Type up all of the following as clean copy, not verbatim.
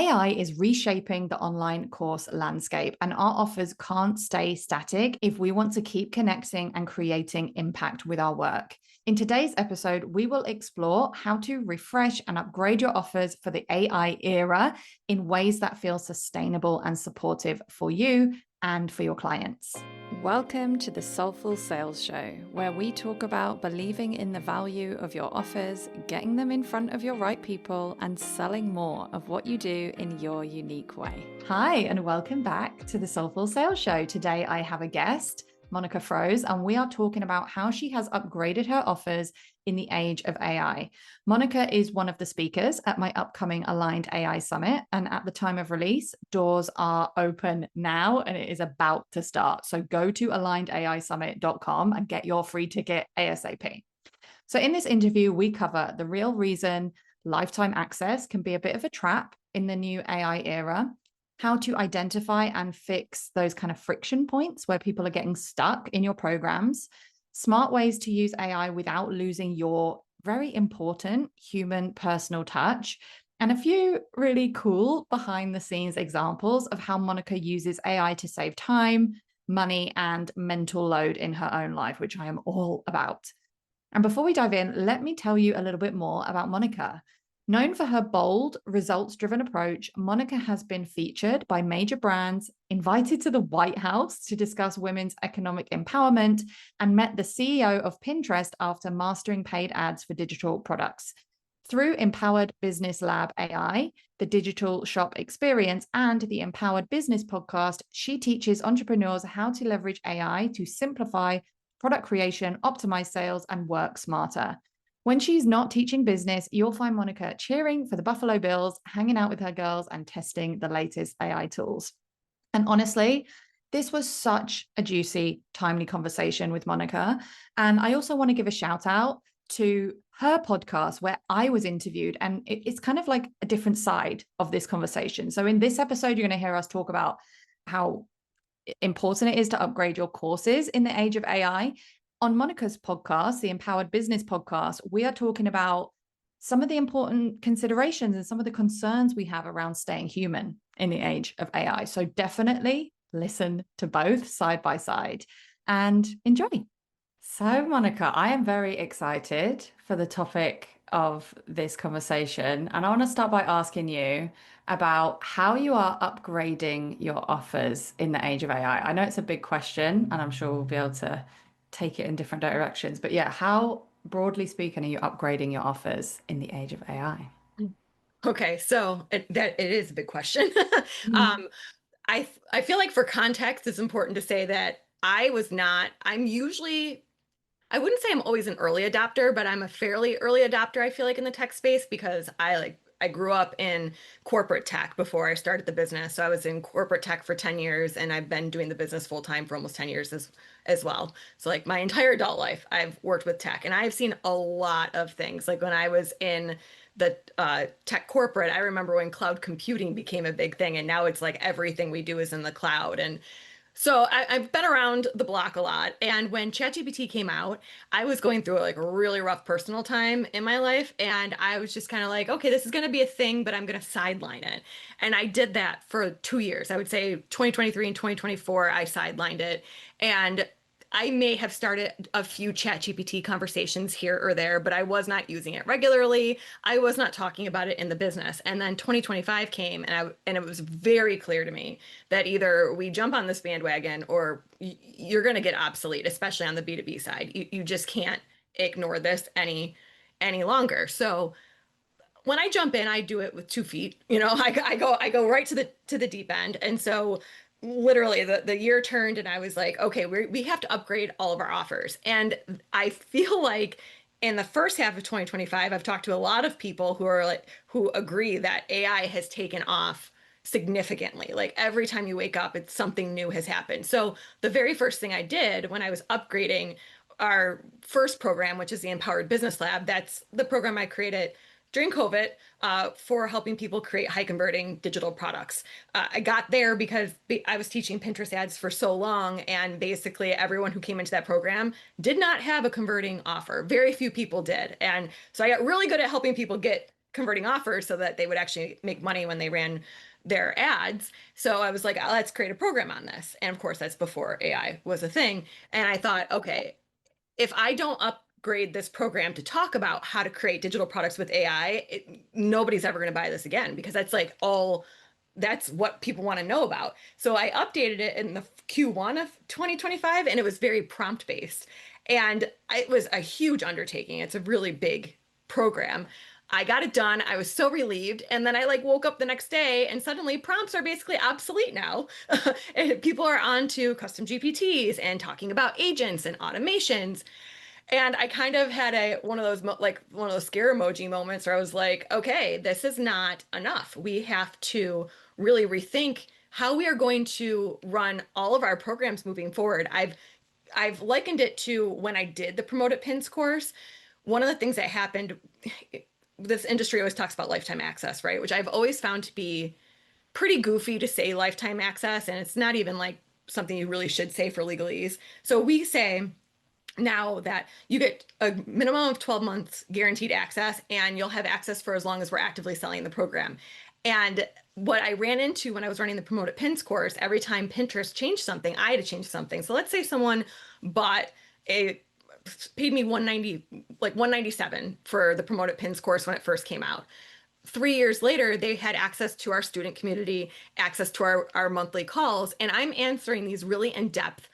AI is reshaping the online course landscape, and our offers can't stay static if we want to keep connecting and creating impact with our work. In today's episode, we will explore how to refresh and upgrade your offers for the AI era in ways that feel sustainable and supportive for you and for your clients. Welcome to the Soulful Sales Show, where we talk about believing in the value of your offers, getting them in front of your right people, and selling more of what you do in your unique way. Hi, and welcome back to the Soulful Sales Show. Today, I have a guest, Monica Froese, and we are talking about how she has upgraded her offers in the age of AI. Monica is one of the speakers at my upcoming Aligned AI Summit. And at the time of release, doors are open now and it is about to start. So go to alignedAIsummit.com and get your free ticket ASAP. So in this interview, we cover the real reason lifetime access can be a bit of a trap in the new AI era, how to identify and fix those kind of friction points where people are getting stuck in your programs, smart ways to use AI without losing your very important human personal touch, and a few really cool behind the scenes examples of how Monica uses AI to save time, money, and mental load in her own life, which I am all about. And before we dive in, let me tell you a little bit more about Monica. Known for her bold, results-driven approach, Monica has been featured by major brands, invited to the White House to discuss women's economic empowerment, and met the CEO of Pinterest after mastering paid ads for digital products. Through Empowered Business Lab AI, the digital shop experience, and the Empowered Business podcast, she teaches entrepreneurs how to leverage AI to simplify product creation, optimize sales, and work smarter. When she's not teaching business, you'll find Monica cheering for the Buffalo Bills, hanging out with her girls, and testing the latest AI tools. And honestly, this was such a juicy, timely conversation with Monica. And I also want to give a shout out to her podcast where I was interviewed, and it's kind of like a different side of this conversation. So in this episode, you're going to hear us talk about how important it is to upgrade your courses in the age of AI. On Monica's podcast, the Empowered Business podcast, we are talking about some of the important considerations and some of the concerns we have around staying human in the age of AI. So definitely listen to both side by side and enjoy. So Monica, I am very excited for the topic of this conversation. And I want to start by asking you about how you are upgrading your offers in the age of AI. I know it's a big question, and I'm sure we'll be able to take it in different directions. But yeah, how, broadly speaking, are you upgrading your offers in the age of AI? Okay, so it is a big question. Mm. I feel like for context, it's important to say that I'm usually, I wouldn't say I'm always an early adopter, but I'm a fairly early adopter, I feel like, in the tech space because I grew up in corporate tech before I started the business. So I was in corporate tech for 10 years and I've been doing the business full time for almost 10 years as well. So like my entire adult life, I've worked with tech and I've seen a lot of things. Like when I was in the tech corporate, I remember when cloud computing became a big thing and now it's like everything we do is in the cloud. And so I've been around the block a lot. And when ChatGPT came out, I was going through like a really rough personal time in my life. And I was just kind of like, okay, this is going to be a thing, but I'm going to sideline it. And I did that for 2 years. I would say 2023 and 2024, I sidelined it. And I may have started a few ChatGPT conversations here or there, but I was not using it regularly. I was not talking about it in the business. And then 2025 came and it was very clear to me that either we jump on this bandwagon or you're going to get obsolete, especially on the B2B side. You just can't ignore this any longer. So when I jump in, I do it with 2 feet. I go right to the deep end. And so literally the year turned and I was like, okay, we have to upgrade all of our offers. And I feel like in the first half of 2025, I've talked to a lot of people who agree that AI has taken off significantly. Like every time you wake up, it's something new has happened. So the very first thing I did when I was upgrading our first program, which is the Empowered Business Lab, that's the program I created during COVID for helping people create high converting digital products. I got there because I was teaching Pinterest ads for so long, and basically everyone who came into that program did not have a converting offer. Very few people did. And so I got really good at helping people get converting offers so that they would actually make money when they ran their ads. So I was like, let's create a program on this. And of course, that's before AI was a thing. And I thought, okay, if I don't upgrade this program to talk about how to create digital products with AI, nobody's ever going to buy this again, because that's like all that's what people want to know about. So I updated it in the Q1 of 2025, and it was very prompt based. And it was a huge undertaking. It's a really big program. I got it done. I was so relieved. And then I like woke up the next day and suddenly prompts are basically obsolete now. And people are on to custom GPTs and talking about agents and automations. And I kind of had a one of those like one of those scare emoji moments where I was like, okay, this is not enough. We have to really rethink how we are going to run all of our programs moving forward. I've likened it to when I did the Promote Pins course. One of the things that happened, this industry always talks about lifetime access, right? Which I've always found to be pretty goofy to say lifetime access, and it's not even like something you really should say for legalese. So we say now that you get a minimum of 12 months guaranteed access, and you'll have access for as long as we're actively selling the program. And what I ran into when I was running the Promote Pins course, every time Pinterest changed something, I had to change something. So let's say someone bought a paid me 190 like 197 for the Promote Pins course when it first came out. 3 years later, they had access to our student community, access to our monthly calls, and I'm answering these really in-depth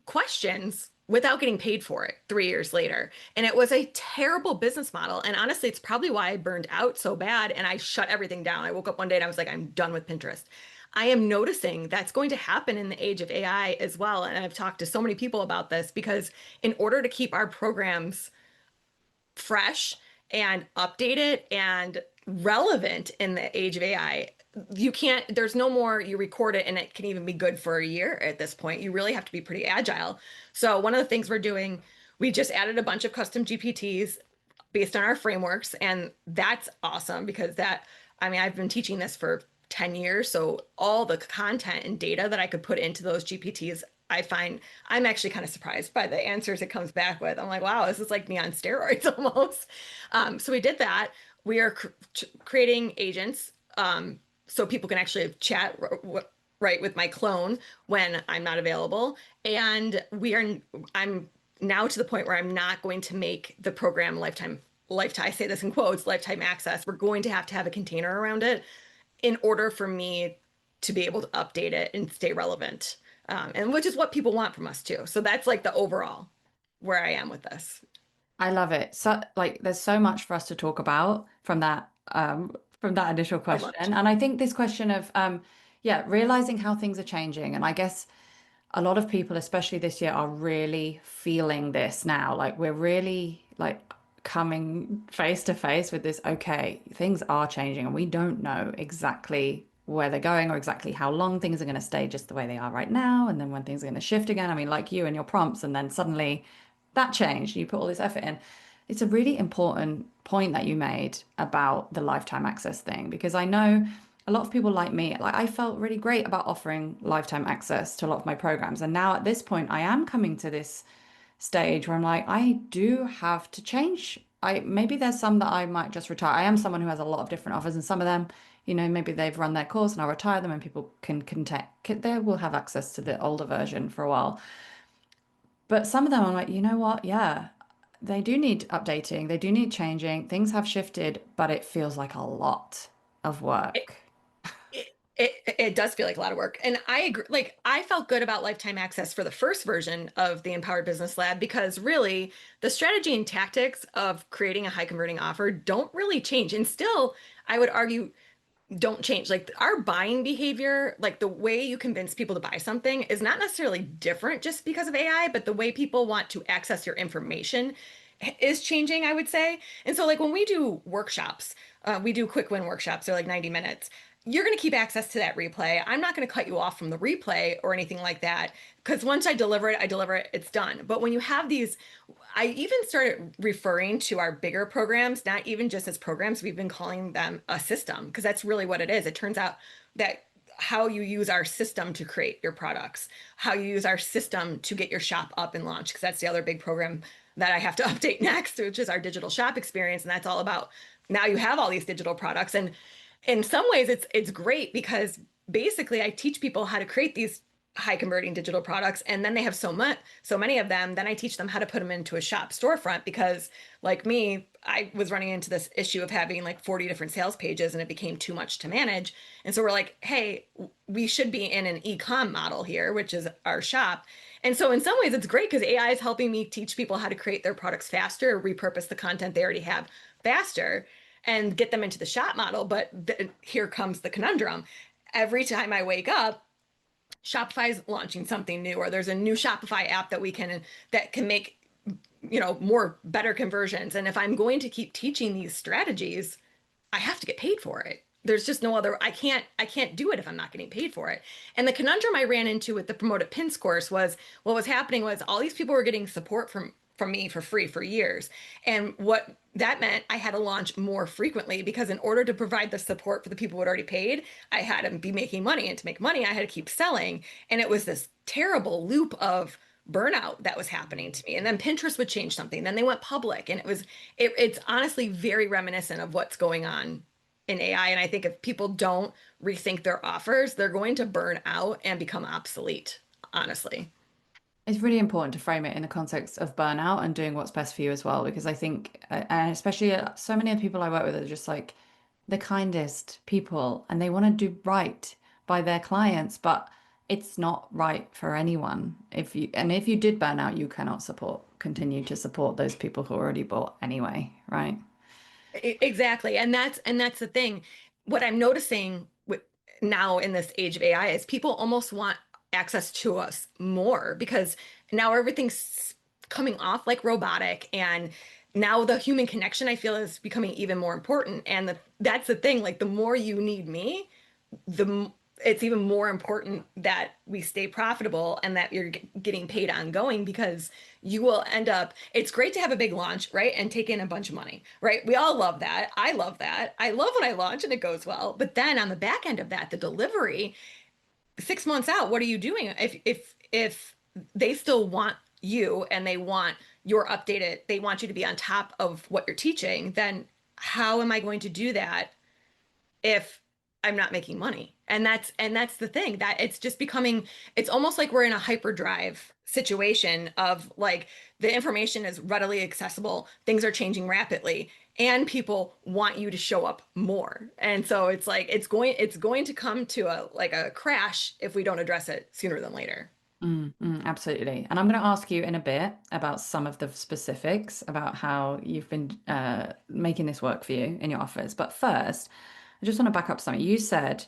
questions without getting paid for it 3 years later. And it was a terrible business model. And honestly, it's probably why I burned out so bad and I shut everything down. I woke up one day and I was like, I'm done with Pinterest. I am noticing that's going to happen in the age of AI as well. And I've talked to so many people about this, because in order to keep our programs fresh and updated and relevant in the age of AI, you can't, there's no more you record it and it can even be good for a year at this point. You really have to be pretty agile. So one of the things we're doing, we just added a bunch of custom GPTs based on our frameworks. And that's awesome, because that, I mean, I've been teaching this for 10 years. So all the content and data that I could put into those GPTs, I find I'm actually kind of surprised by the answers it comes back with. I'm like, wow, this is like me on steroids almost. So we did that. We are creating agents, so people can actually chat right with my clone when I'm not available. And I'm now to the point where I'm not going to make the program lifetime, I say this in quotes, lifetime access. We're going to have a container around it in order for me to be able to update it and stay relevant. And which is what people want from us too. So that's like the overall where I am with this. I love it. So like there's so much for us to talk about from that initial So question. much. And I think this question of yeah, realizing how things are changing. And I guess a lot of people, especially this year, are really feeling this now. Like we're really like coming face to face with this, okay, things are changing and we don't know exactly where they're going or exactly how long things are going to stay just the way they are right now. And then when things are going to shift again, I mean, like you and your prompts, and then suddenly that changed, you put all this effort in. It's a really important point that you made about the lifetime access thing, because I know a lot of people like me, like I felt really great about offering lifetime access to a lot of my programs. And now at this point, I am coming to this stage where I'm like, I do have to change. I maybe there's some that I might just retire. I am someone who has a lot of different offers, and some of them, you know, maybe they've run their course and I'll retire them and people they will have access to the older version for a while. But some of them I'm like, you know what? Yeah, they do need updating. They do need changing. Things have shifted, but it feels like a lot of It, work. it does feel like a lot of work. And I agree, like I felt good about lifetime access for the first version of the Empowered Business Lab, because really the strategy and tactics of creating a high converting offer don't really change. And still, I would argue don't change. Like our buying behavior, like the way you convince people to buy something is not necessarily different just because of AI, but the way people want to access your information is changing, I would say. And so like when we do workshops, we do quick win workshops, they're like 90 minutes. You're going to keep access to that replay. I'm not going to cut you off from the replay or anything like that, because once I deliver it, it's done. But when you have these, I even started referring to our bigger programs, not even just as programs, we've been calling them a system, because that's really what it is. It turns out that how you use our system to create your products, how you use our system to get your shop up and launched, because that's the other big program that I have to update next, which is our digital shop experience. And that's all about now you have all these digital products. And in some ways it's great because basically I teach people how to create these high converting digital products, and then they have so many of them, then I teach them how to put them into a shop storefront because, like me, I was running into this issue of having like 40 different sales pages and it became too much to manage. And so we're like, hey, we should be in an e-com model here, which is our shop. And so in some ways it's great because AI is helping me teach people how to create their products faster, repurpose the content they already have faster, and get them into the shop model. But here comes the conundrum. Every time I wake up, Shopify's launching something new, or there's a new Shopify app that can make, more better conversions. And if I'm going to keep teaching these strategies, I have to get paid for it. There's just no other, I can't do it if I'm not getting paid for it. And the conundrum I ran into with the Promoted Pins course was what was happening was all these people were getting support from me for free for years. And what that meant, I had to launch more frequently because in order to provide the support for the people who had already paid, I had to be making money. And to make money, I had to keep selling. And it was this terrible loop of burnout that was happening to me. And then Pinterest would change something. Then they went public. And it's honestly very reminiscent of what's going on in AI. And I think if people don't rethink their offers, they're going to burn out and become obsolete, honestly. It's really important to frame it in the context of burnout and doing what's best for you as well, because I think, and especially so many of the people I work with are just like the kindest people and they want to do right by their clients, but it's not right for anyone. If you did burn out, you cannot continue to support those people who already bought anyway, right? Exactly. And that's the thing. What I'm noticing with now in this age of AI is people almost want access to us more because now everything's coming off like robotic, and now the human connection I feel is becoming even more important. And that's the thing, like the more you need me, it's even more important that we stay profitable and that you're getting paid ongoing because you will end up, it's great to have a big launch, right? And take in a bunch of money, right? We all love that. I love that. I love when I launch and it goes well. But then on the back end of that, the delivery, 6 months out, what are you doing? If they still want you and they want your updated, they want you to be on top of what you're teaching, then how am I going to do that if I'm not making money? And that's the thing, that it's just becoming, it's almost like we're in a hyperdrive situation of like the information is readily accessible, things are changing rapidly, and people want you to show up more. And so it's like it's going to come to a crash if we don't address it sooner than later. Absolutely. And I'm going to ask you in a bit about some of the specifics about how you've been making this work for you in your offers. But first, I just want to back up something. You said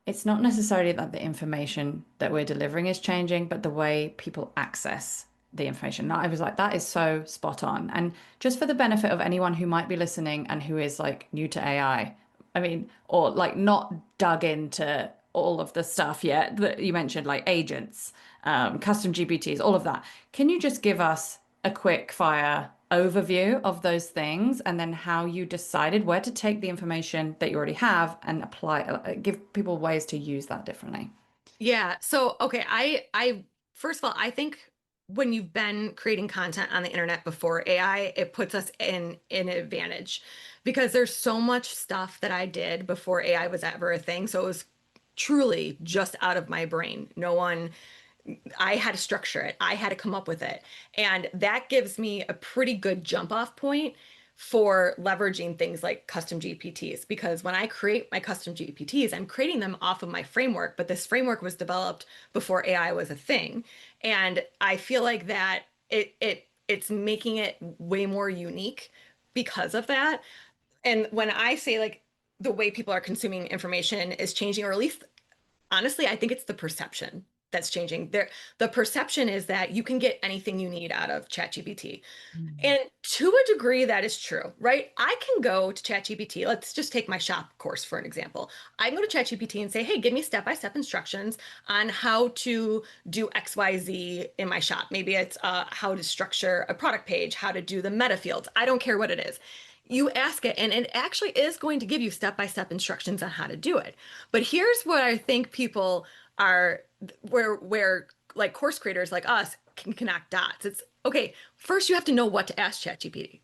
it's not necessarily that the information that we're delivering is changing, but the way people access the information. And I was like, that is so spot on. And just for the benefit of anyone who might be listening and who is like new to I mean, or like not dug into all of the stuff yet that you mentioned, like agents, custom GPTs, all of that. Can you just give us a quick fire overview of those things and then how you decided where to take the information that you already have and apply, give people ways to use that differently? Yeah. So, okay, I first of all, I think when you've been creating content on the internet before AI, it puts us in an advantage because there's so much stuff that I did before AI was ever a thing. So it was truly just out of my brain. No one, I had to structure it. I had to come up with it. And that gives me a pretty good jump off point for leveraging things like custom GPTs. Because when I create my custom GPTs, I'm creating them off of my framework, but this framework was developed before AI was a thing. And I feel like that it's making it way more unique because of that. And when I say like the way people are consuming information is changing, or at least honestly, I think it's the perception that's changing. The perception is that you can get anything you need out of ChatGPT. Mm. And to a degree, that is true, right? I can go to ChatGPT. Let's just take my shop course for an example. I can go to ChatGPT and say, hey, give me step-by-step instructions on how to do XYZ in my shop. Maybe it's how to structure a product page, how to do the meta fields. I don't care what it is. You ask it, and it actually is going to give you step-by-step instructions on how to do it. But here's what I think people are, where like course creators like us can connect dots. It's okay, first you have to know what to ask ChatGPT,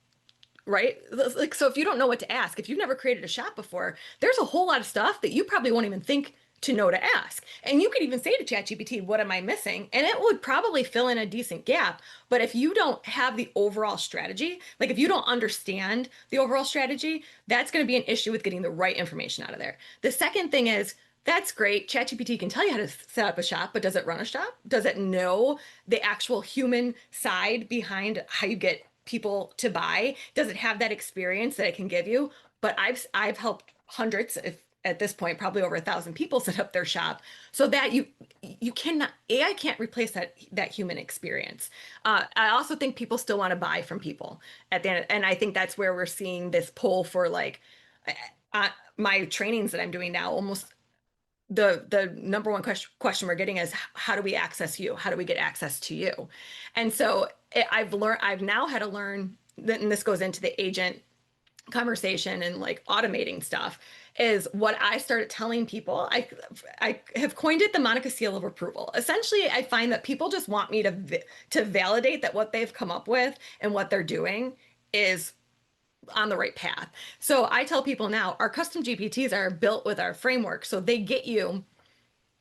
right? Like, so if you don't know what to ask, if you've never created a shop before, there's a whole lot of stuff that you probably won't even think to know to ask. And you could even say to ChatGPT, what am I missing? And it would probably fill in a decent gap. But if you don't have the overall strategy, like if you don't understand the overall strategy, that's going to be an issue with getting the right information out of there. The second thing is, that's great. ChatGPT can tell you how to set up a shop, but does it run a shop? Does it know the actual human side behind how you get people to buy? Does it have that experience that it can give you? But I've helped hundreds, if at this point probably over 1,000 people set up their shop, so that you cannot, AI can't replace that human experience. I also think people still want to buy from people at the end, and I think that's where we're seeing this pull for like my trainings that I'm doing now. Almost the number one question we're getting is, how do we access you? How do we get access to you? And so I've now had to learn that, and this goes into the agent conversation and like automating stuff, is what I started telling people. I have coined it the Monica seal of approval. Essentially, I find that people just want me to validate that what they've come up with and what they're doing is on the right path. So I tell people now, our custom GPTs are built with our framework, so they get you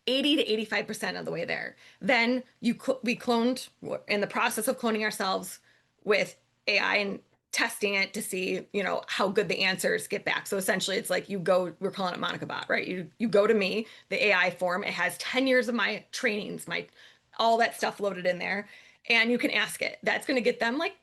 80 to 85% of the way there. Then we cloned, in the process of cloning ourselves with AI and testing it to see, how good the answers get back. So essentially it's like we're calling it Monica Bot, right? You go to me, the AI form, it has 10 years of my trainings, all that stuff loaded in there, and you can ask it. That's going to get them like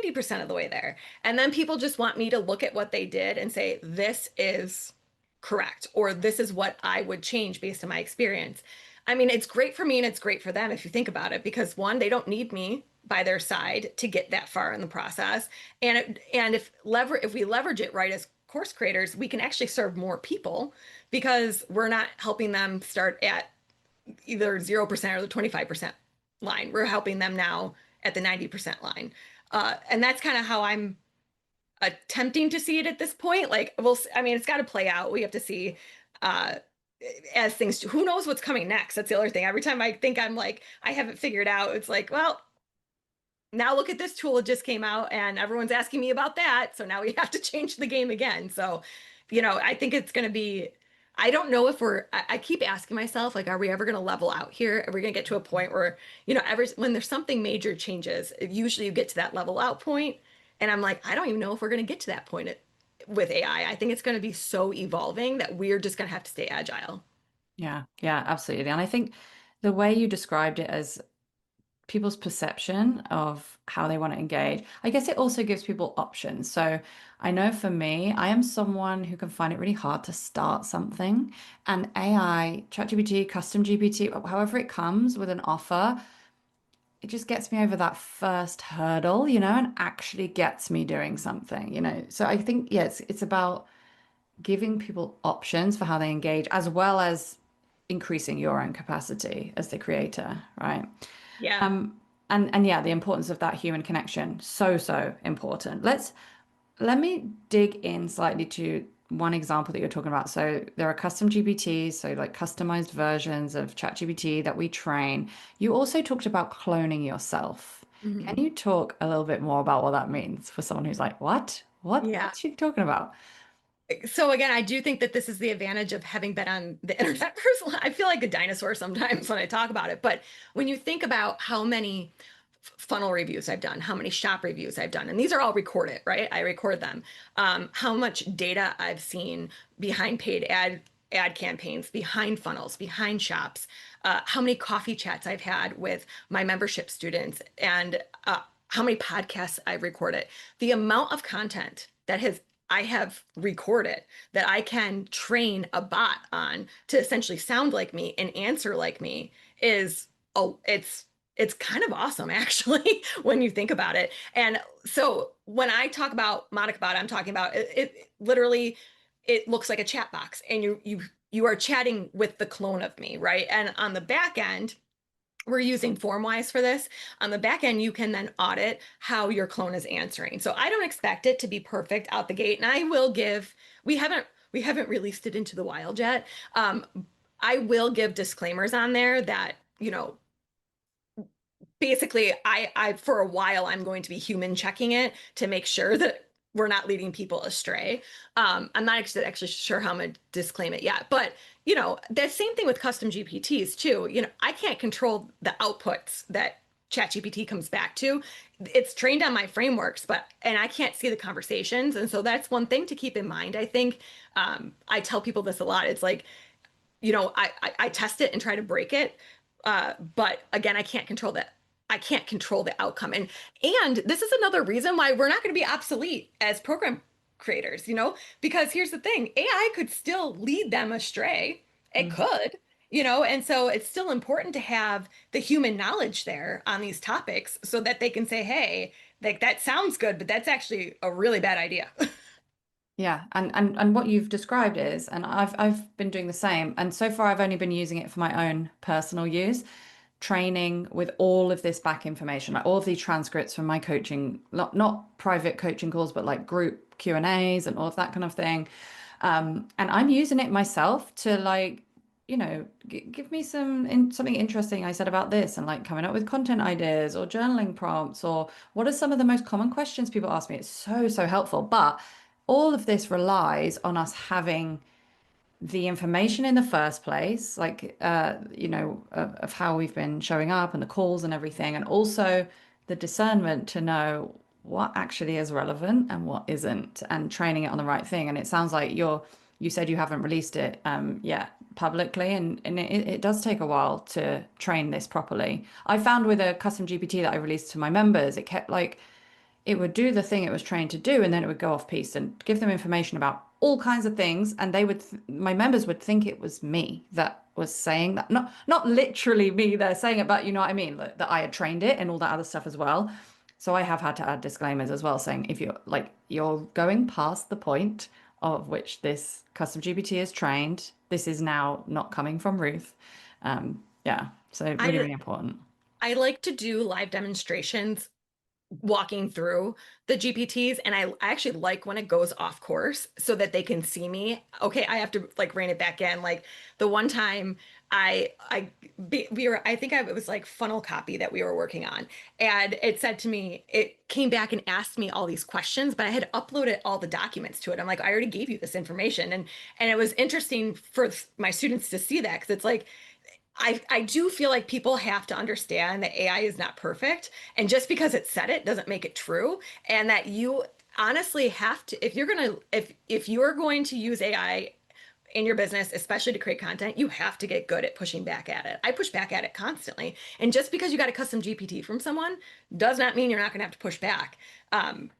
90% of the way there. And then people just want me to look at what they did and say, this is correct, or this is what I would change based on my experience. I mean, it's great for me and it's great for them if you think about it, because one, they don't need me by their side to get that far in the process. And if we leverage it right as course creators, we can actually serve more people, because we're not helping them start at either 0% or the 25% line. We're helping them now at the 90% line. And that's kind of how I'm attempting to see it at this point. Like, I mean, it's got to play out. We have to see as things, who knows what's coming next. That's the other thing. Every time I think I'm like, I haven't figured out, it's like, well, now look at this tool that just came out and everyone's asking me about that. So now we have to change the game again. So, I think it's going to be, I don't know if I keep asking myself, like, are we ever going to level out here? Are we going to get to a point where, when there's something major changes, usually you get to that level out point. And I'm like, I don't even know if we're going to get to that point with AI. I think it's going to be so evolving that we're just going to have to stay agile. Yeah, yeah, absolutely. And I think the way you described it as people's perception of how they want to engage, I guess it also gives people options. So I know for me, I am someone who can find it really hard to start something. And AI, ChatGPT, custom GPT, however it comes with an offer, it just gets me over that first hurdle, and actually gets me doing something. So I think, yeah, it's about giving people options for how they engage, as well as increasing your own capacity as the creator, right? Yeah. Um, and yeah, the importance of that human connection, so important. Let me dig in slightly to one example that you're talking about. So there are custom GPTs, so like customized versions of ChatGPT that we train. You also talked about cloning yourself. Can Mhm. you talk a little bit more about what that means for someone who's like, what? Yeah. What's she talking about? So again, I do think that this is the advantage of having been on the internet for so long. I feel like a dinosaur sometimes when I talk about it. But when you think about how many funnel reviews I've done, how many shop reviews I've done, and these are all recorded, right? I record them. How much data I've seen behind paid ad campaigns, behind funnels, behind shops, how many coffee chats I've had with my membership students, and how many podcasts I've recorded. The amount of content that I have recorded that I can train a bot on to essentially sound like me and answer like me is, oh, it's kind of awesome actually when you think about it. And so when I talk about Monica Bot, I'm talking about it literally, it looks like a chat box, and you are chatting with the clone of me, right? And on the back end, we're using Formwise for this. On the back end, you can then audit how your clone is answering. So I don't expect it to be perfect out the gate. And I will give, we haven't released it into the wild yet. I will give disclaimers on there that, basically I for a while I'm going to be human checking it to make sure that we're not leading people astray. I'm not actually sure how I'm gonna disclaim it yet, but the same thing with custom GPTs too. I can't control the outputs that ChatGPT comes back to. It's trained on my frameworks, and I can't see the conversations. And so that's one thing to keep in mind. I think I tell people this a lot. It's like, I test it and try to break it. But again, I can't control that. I can't control the outcome. And this is another reason why we're not going to be obsolete as program creators, because here's the thing, AI could still lead them astray. It Mm. could, and so it's still important to have the human knowledge there on these topics so that they can say, hey, like that sounds good, but that's actually a really bad idea. Yeah, and what you've described is, and I've been doing the same, and so far I've only been using it for my own personal use, training with all of this back information, like all of these transcripts from my coaching, not private coaching calls, but like group Q&As and all of that kind of thing. And I'm using it myself to like, give me something interesting I said about this, and like coming up with content ideas or journaling prompts, or what are some of the most common questions people ask me. It's so helpful. But all of this relies on us having the information in the first place, like of how we've been showing up and the calls and everything, and also the discernment to know what actually is relevant and what isn't, and training it on the right thing. And it sounds like you said you haven't released it yet publicly, and it does take a while to train this properly. I found with a custom GPT that I released to my members, it kept like it would do the thing it was trained to do, and then it would go off piece and give them information about all kinds of things, and my members would think it was me that was saying that, not literally me they're saying it, but you know what I mean, like, that I had trained it and all that other stuff as well. So I have had to add disclaimers as well, saying if you're going past the point of which this custom GPT is trained, this is now not coming from Ruth. Yeah, so really, I really important. I like to do live demonstrations walking through the GPTs, and I actually like when it goes off course so that they can see me. Okay, I have to like rein it back in. Like the one time we were, I think it was like funnel copy that we were working on, and it said to me, it came back and asked me all these questions, but I had uploaded all the documents to it. I'm like, I already gave you this information, and it was interesting for my students to see that, because it's like I do feel like people have to understand that AI is not perfect. And just because it said it doesn't make it true. And that you honestly have to, if you are going to use AI in your business, especially to create content, you have to get good at pushing back at it. I push back at it constantly. And just because you got a custom GPT from someone does not mean you're not going to have to push back. And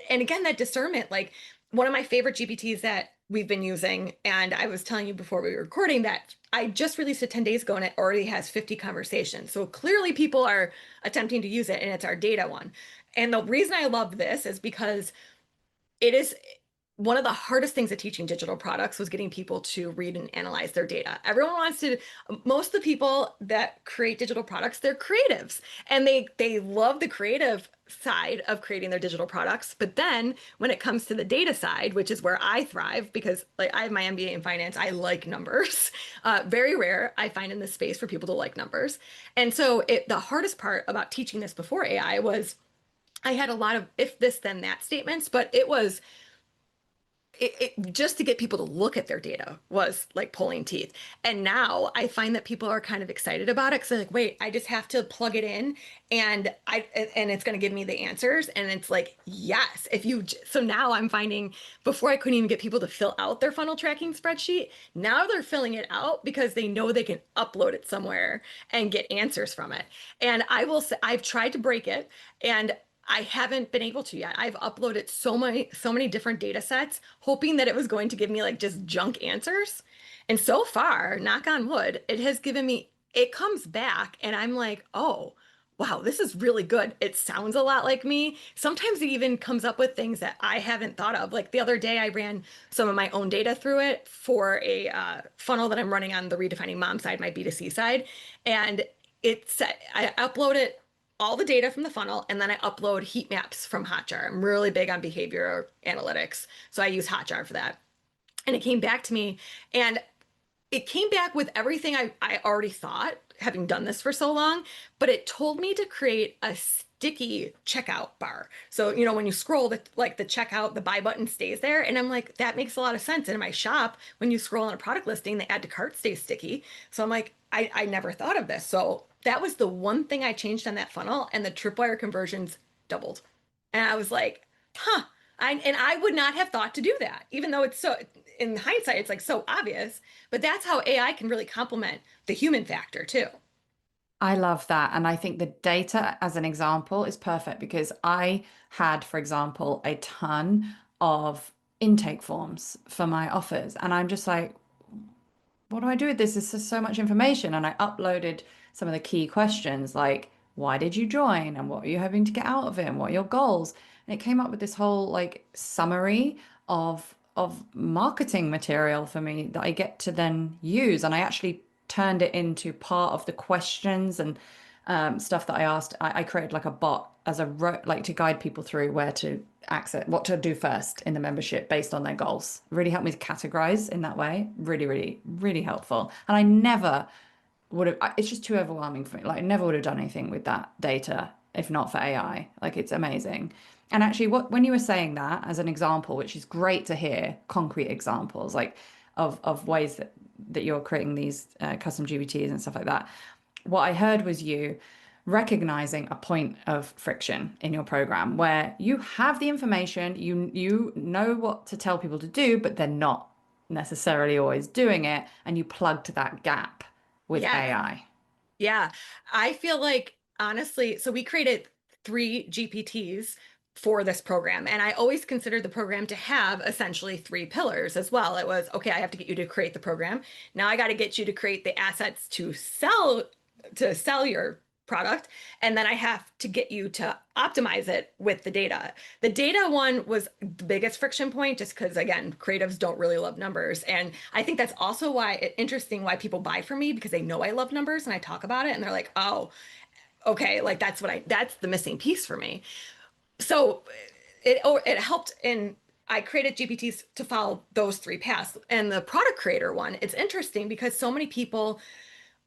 again, that discernment, like one of my favorite GPTs that we've been using, and I was telling you before we were recording that I just released it 10 days ago and it already has 50 conversations. So clearly people are attempting to use it, and it's our data one. And the reason I love this is because it is one of the hardest things of teaching digital products was getting people to read and analyze their data. Everyone wants to, most of the people that create digital products, they're creatives, and they love the creative side of creating their digital products. But then when it comes to the data side, which is where I thrive, because like I have my MBA in finance, I like numbers. Very rare I find in this space for people to like numbers. And so the hardest part about teaching this before AI was I had a lot of if this then that statements, but it just to get people to look at their data was like pulling teeth. And now I find that people are kind of excited about it because they're like, wait, I just have to plug it in and it's going to give me the answers. And it's like, yes, so now I'm finding before I couldn't even get people to fill out their funnel tracking spreadsheet. Now they're filling it out because they know they can upload it somewhere and get answers from it. And I will say, I've tried to break it, and I haven't been able to yet. I've uploaded so many different data sets, hoping that it was going to give me like just junk answers. And so far, knock on wood, it has given me, it comes back and I'm like, oh, wow, this is really good. It sounds a lot like me. Sometimes it even comes up with things that I haven't thought of. Like the other day, I ran some of my own data through it for a funnel that I'm running on the Redefining Mom side, my B2C side. And I uploaded all the data from the funnel, and then I upload heat maps from Hotjar. I'm really big on behavior analytics, so I use Hotjar for that. And it came back to me, and it came back with everything I already thought, having done this for so long, but it told me to create sticky checkout bar. So, you know, when you scroll the checkout, the buy button stays there. And I'm like, that makes a lot of sense. And in my shop, when you scroll on a product listing, the add to cart stays sticky. So I'm like, I never thought of this. So that was the one thing I changed on that funnel, and the tripwire conversions doubled. And I was like, huh. I would not have thought to do that, even though it's so, in hindsight, it's like so obvious. But that's how AI can really complement the human factor too. I love that. And I think the data as an example is perfect because I had, for example, a ton of intake forms for my offers. And I'm just like, what do I do with this? This is so much information. And I uploaded some of the key questions like, why did you join? And what are you hoping to get out of it? And what are your goals? And it came up with this whole like summary of marketing material for me that I get to then use. And I actually turned it into part of the questions and stuff that I asked. I created like a bot as a like to guide people through where to access what to do first in the membership based on their goals. Really helped me to categorize in that way. Really, really, really helpful. And I never would have, it's just too overwhelming for me. Like I never would have done anything with that data if not for AI. Like it's amazing. And actually when you were saying that as an example, which is great to hear, concrete examples like of ways that you're creating these custom GPTs and stuff like that. What I heard was you recognizing a point of friction in your program where you have the information, you know what to tell people to do, but they're not necessarily always doing it, and you plugged that gap with Yeah. AI. Yeah. I feel like honestly, so we created 3 GPTs for this program. And I always considered the program to have essentially 3 pillars as well. It was, okay, I have to get you to create the program. Now I got to get you to create the assets to sell your product. And then I have to get you to optimize it with the data. The data one was the biggest friction point, just because again, creatives don't really love numbers. And I think that's also why interesting why people buy from me, because they know I love numbers and I talk about it and they're like, oh, okay, like that's the missing piece for me. So it helped in I created GPTs to follow those 3 paths. And the product creator one, it's interesting because so many people,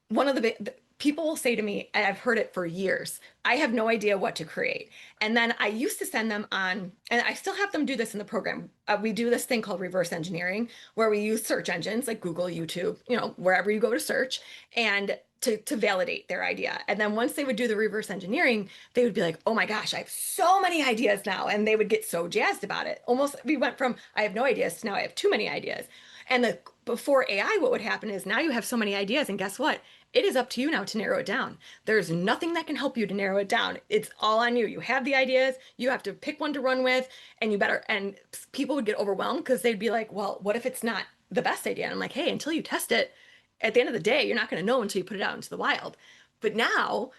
one of the big people will say to me, and I've heard it for years, I have no idea what to create. And then I used to send them on, and I still have them do this in the program. We do this thing called reverse engineering, where we use search engines like Google, YouTube, you know, wherever you go to search, and to validate their idea. And then once they would do the reverse engineering, they would be like, oh my gosh, I have so many ideas now. And they would get so jazzed about it. Almost, we went from I have no ideas to now I have too many ideas. And before AI, what would happen is now you have so many ideas, and guess what? It is up to you now to narrow it down. There's nothing that can help you to narrow it down. It's all on you. You have the ideas, you have to pick one to run with, and and people would get overwhelmed because they'd be like, well, what if it's not the best idea? And I'm like, hey, until you test it, at the end of the day, you're not going to know until you put it out into the wild. But now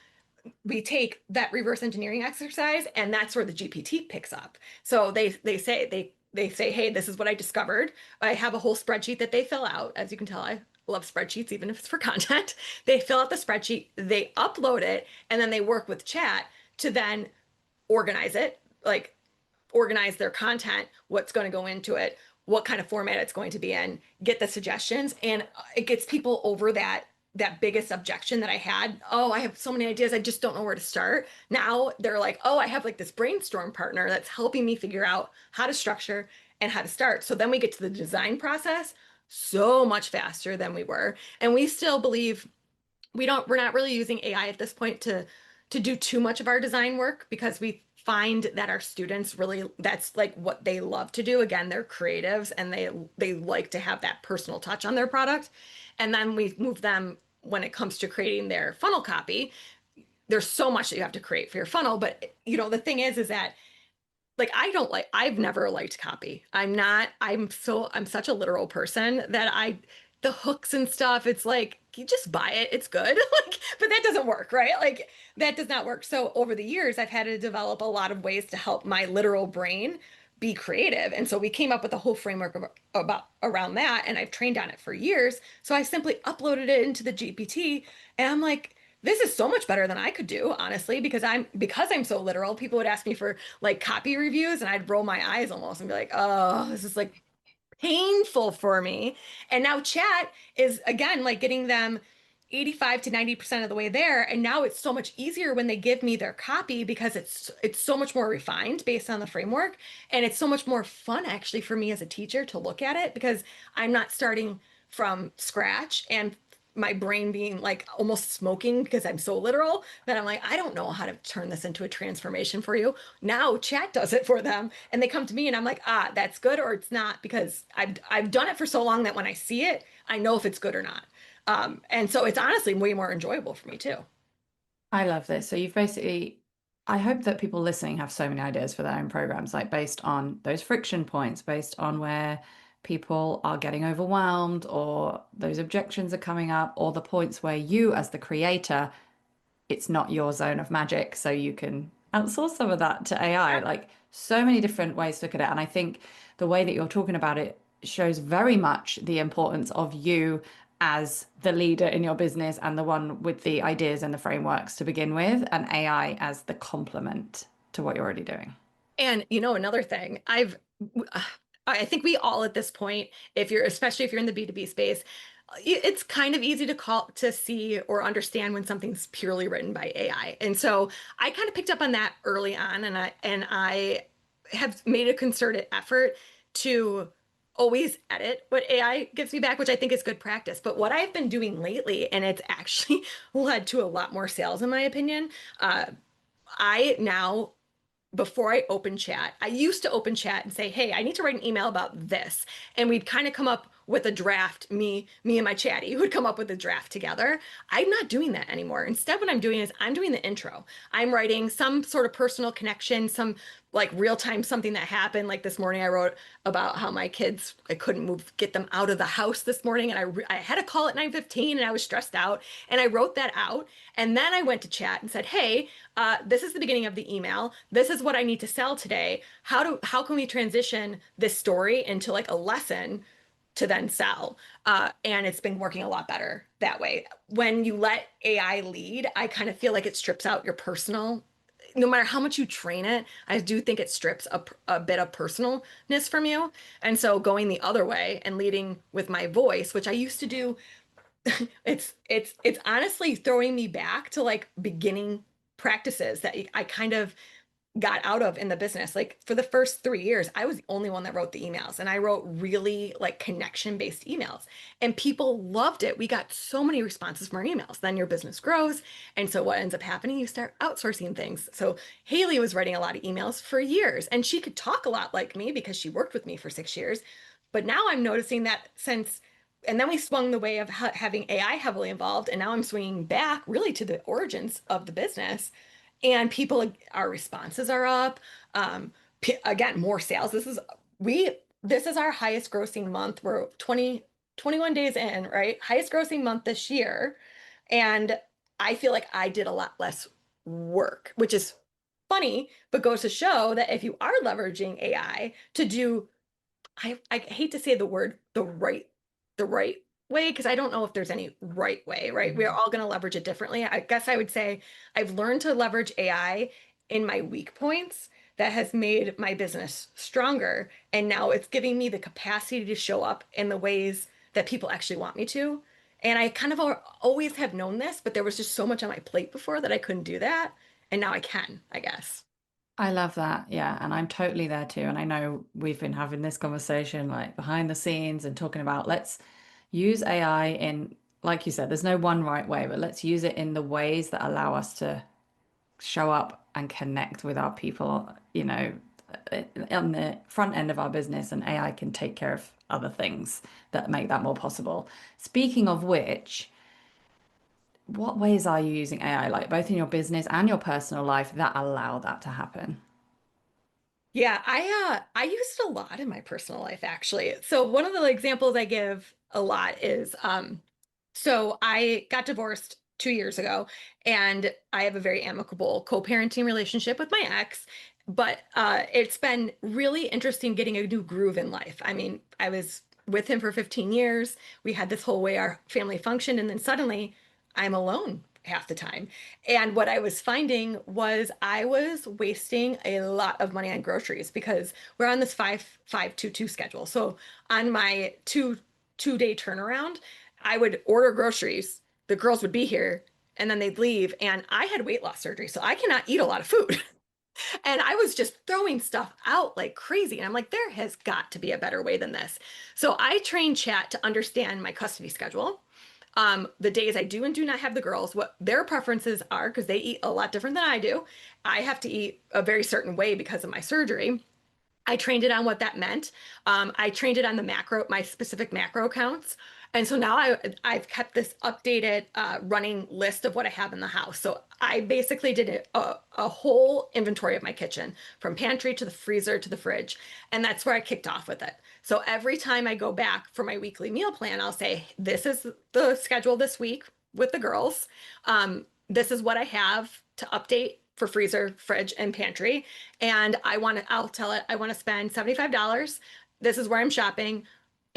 we take that reverse engineering exercise, and that's where the GPT picks up. So they say, hey, this is what I discovered. I have a whole spreadsheet that they fill out. As you can tell, I love spreadsheets, even if it's for content. They fill out the spreadsheet, they upload it, and then they work with chat to then organize it, like organize their content, what's going to go into it, what kind of format it's going to be in, get the suggestions, and it gets people over that biggest objection that I had. Oh, I have so many ideas, I just don't know where to start. Now they're like, oh, I have like this brainstorm partner that's helping me figure out how to structure and how to start. So then we get to the design process so much faster than we were. And we still believe we're not really using AI at this point to do too much of our design work, because we find that our students really, that's like what they love to do. Again, they're creatives and they like to have that personal touch on their product. And then we move them when it comes to creating their funnel copy. There's so much that you have to create for your funnel, but you know, the thing is that like I've never liked copy. I'm such a literal person that the hooks and stuff, it's like you just buy it, it's good. Like, but that doesn't work, right? Like that does not work. So over the years, I've had to develop a lot of ways to help my literal brain be creative. And so we came up with a whole framework about around that, and I've trained on it for years. So I simply uploaded it into the GPT, and I'm like, this is so much better than I could do, honestly, because I'm so literal. People would ask me for like copy reviews, and I'd roll my eyes almost and be like, oh, this is like painful for me. And now chat is again like getting them. 85 to 90% of the way there. And now it's so much easier when they give me their copy because it's so much more refined based on the framework. And it's so much more fun actually for me as a teacher to look at it because I'm not starting from scratch and my brain being like almost smoking because I'm so literal that I'm like, I don't know how to turn this into a transformation for you. Now chat does it for them. And they come to me and I'm like, ah, that's good or it's not because I've done it for so long that when I see it, I know if it's good or not. And so it's honestly way more enjoyable for me too. I love this. So you've basically, I hope that people listening have so many ideas for their own programs, like based on those friction points, based on where people are getting overwhelmed or those objections are coming up, or the points where you, as the creator, it's not your zone of magic, so you can outsource some of that to AI. Like so many different ways to look at it. And I think the way that you're talking about it shows very much the importance of you as the leader in your business and the one with the ideas and the frameworks to begin with, and AI as the complement to what you're already doing. And another thing, I think we all at this point, if you're especially if you're in the B2B space, it's kind of easy to see or understand when something's purely written by AI. And so I kind of picked up on that early on, and I have made a concerted effort to always edit what AI gives me back, which I think is good practice. But what I've been doing lately, and it's actually led to a lot more sales, in my opinion, uh, I now before I open chat, I used to open chat and say, "Hey, I need to write an email about this." And we'd kind of come up with a draft, me and my chatty would come up with a draft together. I'm not doing that anymore. Instead, what I'm doing is I'm doing the intro. I'm writing some sort of personal connection, some like real time something that happened. Like this morning, I wrote about how my kids, I couldn't get them out of the house this morning, and I had a call at 9:15, and I was stressed out, and I wrote that out. And then I went to chat and said, "Hey, this is the beginning of the email. This is what I need to sell today. How can we transition this story into like a lesson to then sell?" And it's been working a lot better that way. When you let AI lead, I kind of feel like it strips out your personal. No matter how much you train it, I do think it strips a bit of personalness from you. And so going the other way and leading with my voice, which I used to do, it's honestly throwing me back to like beginning practices that I kind of got out of in the business. Like for the first 3 years, I was the only one that wrote the emails, and I wrote really like connection-based emails, and people loved it. We got so many responses from our emails. Then your business grows, and so what ends up happening? You start outsourcing things. So Haley was writing a lot of emails for years, and she could talk a lot like me because she worked with me for 6 years. But now I'm noticing that since and then we swung the way of having AI heavily involved, and now I'm swinging back really to the origins of the business. And people, our responses are up. Again, more sales. This is our highest grossing month. We're 21 days in, right? Highest grossing month this year. And I feel like I did a lot less work, which is funny, but goes to show that if you are leveraging AI to do I hate to say the word the right way because I don't know if there's any right way, right? We're all going to leverage it differently. I guess I would say I've learned to leverage AI in my weak points that has made my business stronger. And now it's giving me the capacity to show up in the ways that people actually want me to. And I kind of always have known this, but there was just so much on my plate before that I couldn't do that. And now I can, I guess. I love that. Yeah. And I'm totally there too. And I know we've been having this conversation like behind the scenes and talking about let's use AI in, like you said, there's no one right way, but let's use it in the ways that allow us to show up and connect with our people, on the front end of our business, and AI can take care of other things that make that more possible. Speaking of which, what ways are you using AI, like both in your business and your personal life, that allow that to happen? Yeah, I use it a lot in my personal life actually. So one of the examples I give a lot is so I got divorced 2 years ago, and I have a very amicable co-parenting relationship with my ex, but it's been really interesting getting a new groove in life. I mean, I was with him for 15 years. We had this whole way our family functioned, and then suddenly I'm alone half the time. And what I was finding was I was wasting a lot of money on groceries because we're on this 5-5-2-2 schedule. So on my two day turnaround, I would order groceries the girls would be here and then they'd leave. And I had weight loss surgery, so I cannot eat a lot of food. And I was just throwing stuff out like crazy. And I'm like, there has got to be a better way than this. So I trained Chat to understand my custody schedule. The days I do and do not have the girls, what their preferences are, because they eat a lot different than I do. I have to eat a very certain way because of my surgery. I trained it on what that meant. I trained it on the macro, my specific macro counts. And so now I've kept this updated running list of what I have in the house. So I basically did a whole inventory of my kitchen from pantry to the freezer to the fridge. And that's where I kicked off with it. So every time I go back for my weekly meal plan, I'll say, this is the schedule this week with the girls. This is what I have to update for freezer, fridge, and pantry. And I'll tell it, I want to spend $75. This is where I'm shopping.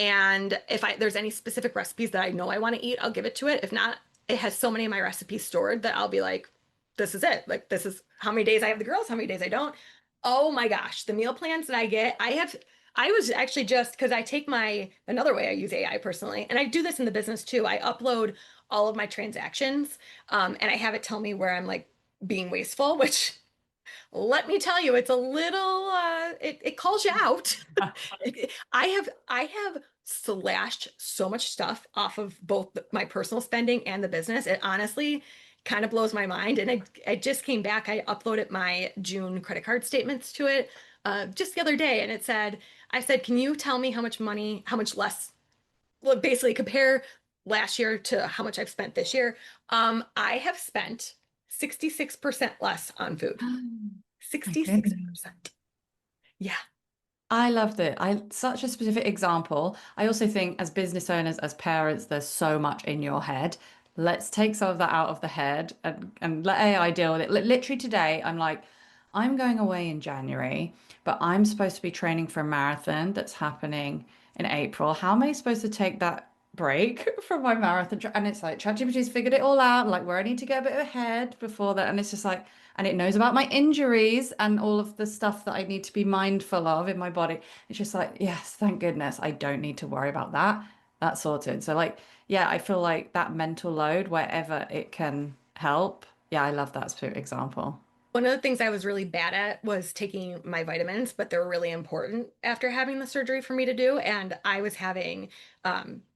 And if there's any specific recipes that I know I want to eat, I'll give it to it. If not, it has so many of my recipes stored that I'll be like, this is it. Like, this is how many days I have the girls, how many days I don't. Oh my gosh, the meal plans that I get, I was actually just because I take another way I use AI personally, and I do this in the business too. I upload all of my transactions, and I have it tell me where I'm like being wasteful, which let me tell you, it's a little it calls you out. I have slashed so much stuff off of both my personal spending and the business. It honestly kind of blows my mind. And I just came back. I uploaded my June credit card statements to it just the other day, and I said, can you tell me how much money, how much less, well, basically compare last year to how much I've spent this year. I have spent 66% less on food. Oh, my goodness. 66%. Yeah. I love that. Such a specific example. I also think as business owners, as parents, there's so much in your head. Let's take some of that out of the head and let AI deal with it. Literally today, I'm like, I'm going away in January, but I'm supposed to be training for a marathon that's happening in April. How am I supposed to take that break from my marathon? And it's like ChatGPT's figured it all out, like where I need to get a bit ahead before that. And it's just like, and it knows about my injuries and all of the stuff that I need to be mindful of in my body. It's just like, yes, thank goodness I don't need to worry about that. That's sorted. So like, yeah, I feel like that mental load wherever it can help. Yeah, I love that specific example. One of the things I was really bad at was taking my vitamins, but they're really important after having the surgery for me to do. And I was having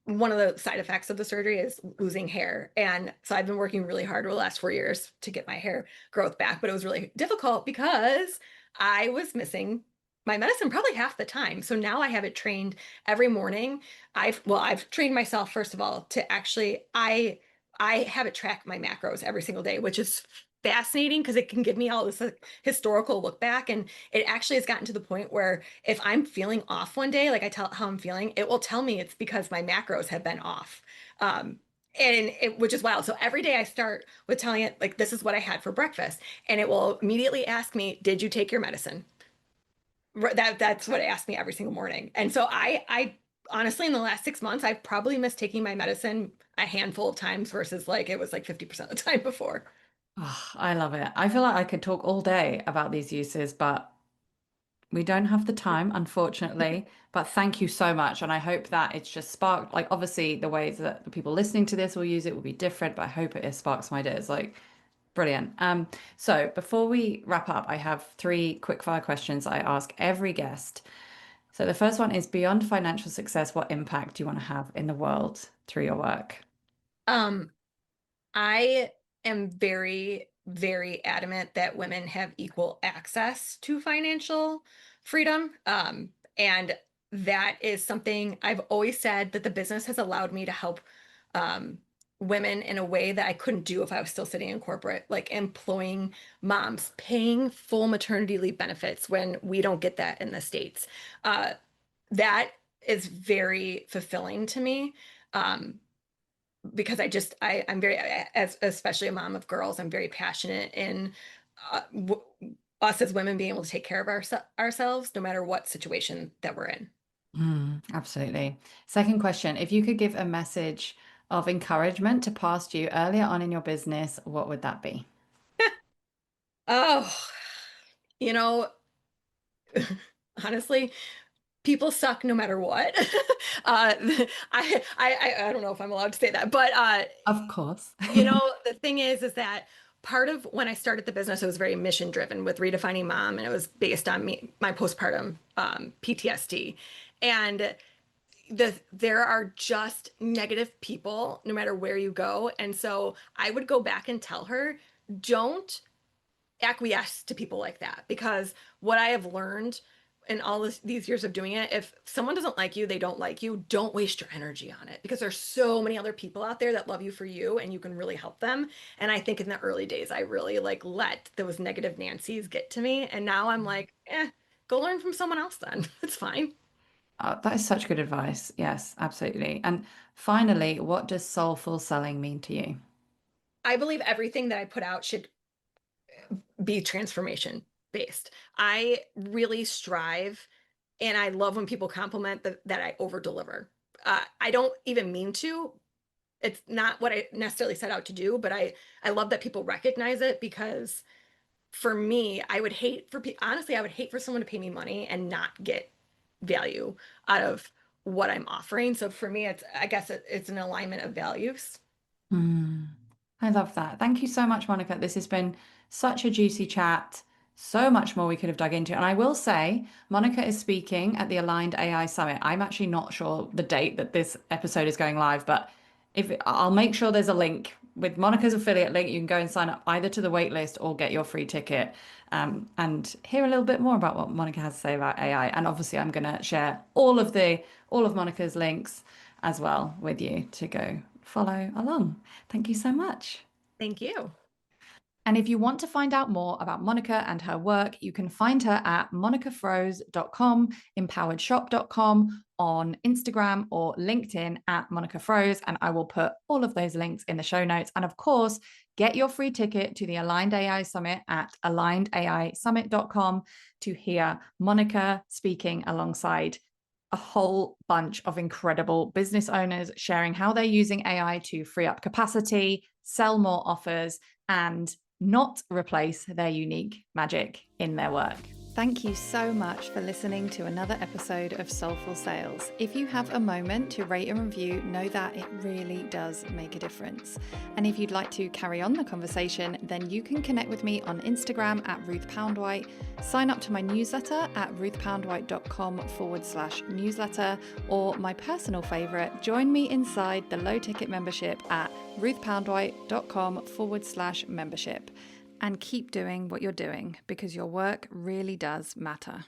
one of the side effects of the surgery is losing hair. And so I've been working really hard over the last 4 years to get my hair growth back, but it was really difficult because I was missing my medicine probably half the time. So now I have it trained every morning. I've trained myself, first of all, to actually I have it track my macros every single day, which is fascinating because it can give me all this historical look back. And it actually has gotten to the point where if I'm feeling off one day, like I tell how I'm feeling, it will tell me it's because my macros have been off. Which is wild. So every day I start with telling it, like, this is what I had for breakfast. And it will immediately ask me, did you take your medicine? That's what it asked me every single morning. And so I honestly, in the last 6 months, I've probably missed taking my medicine a handful of times versus like it was like 50% of the time before. Oh, I love it. I feel like I could talk all day about these uses, but we don't have the time, unfortunately. But thank you so much. And I hope that it's just sparked, like, obviously, the ways that the people listening to this will use it will be different, but I hope it has sparked some ideas. Like, brilliant. So before we wrap up, I have three quick fire questions I ask every guest. So the first one is beyond financial success, what impact do you want to have in the world through your work? Um, I am very, very adamant that women have equal access to financial freedom. And that is something I've always said that the business has allowed me to help um, women in a way that I couldn't do if I was still sitting in corporate, like employing moms, paying full maternity leave benefits when we don't get that in the States. Uh, that is very fulfilling to me. Um, because I'm very, as especially a mom of girls, I'm very passionate in uh, w us as women being able to take care of ourselves no matter what situation that we're in. Absolutely. Second question, if you could give a message of encouragement to past you earlier on in your business, what would that be? Oh, you know, honestly, people suck no matter what. I don't know if I'm allowed to say that, but Of course. the thing is that part of when I started the business, it was very mission driven with redefining mom, and it was based on my postpartum PTSD. And there are just negative people no matter where you go. And so I would go back and tell her, don't acquiesce to people like that, because what I have learned in these years of doing it, if someone doesn't like you, they don't like you, don't waste your energy on it, because there's so many other people out there that love you for you and you can really help them. And I think in the early days I really like let those negative Nancy's get to me, and now I'm like, go learn from someone else then. It's fine. That is such good advice. Yes, absolutely. And finally, what does soulful selling mean to you? I believe everything that I put out should be transformation based. I really strive, and I love when people compliment that I over deliver. I don't even mean to. It's not what I necessarily set out to do, but I love that people recognize it, because for me, I would hate for honestly, I would hate for someone to pay me money and not get value out of what I'm offering. So for me, I guess it's an alignment of values. Mm, I love that. Thank you so much, Monica. This has been such a juicy chat. So much more we could have dug into. And I will say, Monica is speaking at the Aligned AI Summit. I'm actually not sure the date that this episode is going live, but if I'll make sure there's a link with Monica's affiliate link. You can go and sign up either to the wait list or get your free ticket, and hear a little bit more about what Monica has to say about AI. And obviously, I'm going to share all of Monica's links as well with you to go follow along. Thank you so much. Thank you. And if you want to find out more about Monica and her work, you can find her at monicafroese.com, empoweredshop.com, on Instagram or LinkedIn at Monica Froese. And I will put all of those links in the show notes. And of course, get your free ticket to the Aligned AI Summit at alignedAIsummit.com to hear Monica speaking alongside a whole bunch of incredible business owners sharing how they're using AI to free up capacity, sell more offers, and not replace their unique magic in their work. Thank you so much for listening to another episode of Soulful Sales. If you have a moment to rate and review, know that it really does make a difference. And if you'd like to carry on the conversation, then you can connect with me on Instagram at Ruth Poundwhite, sign up to my newsletter at ruthpoundwhite.com/newsletter, or my personal favorite, join me inside the low ticket membership at ruthpoundwhite.com/membership. And keep doing what you're doing, because your work really does matter.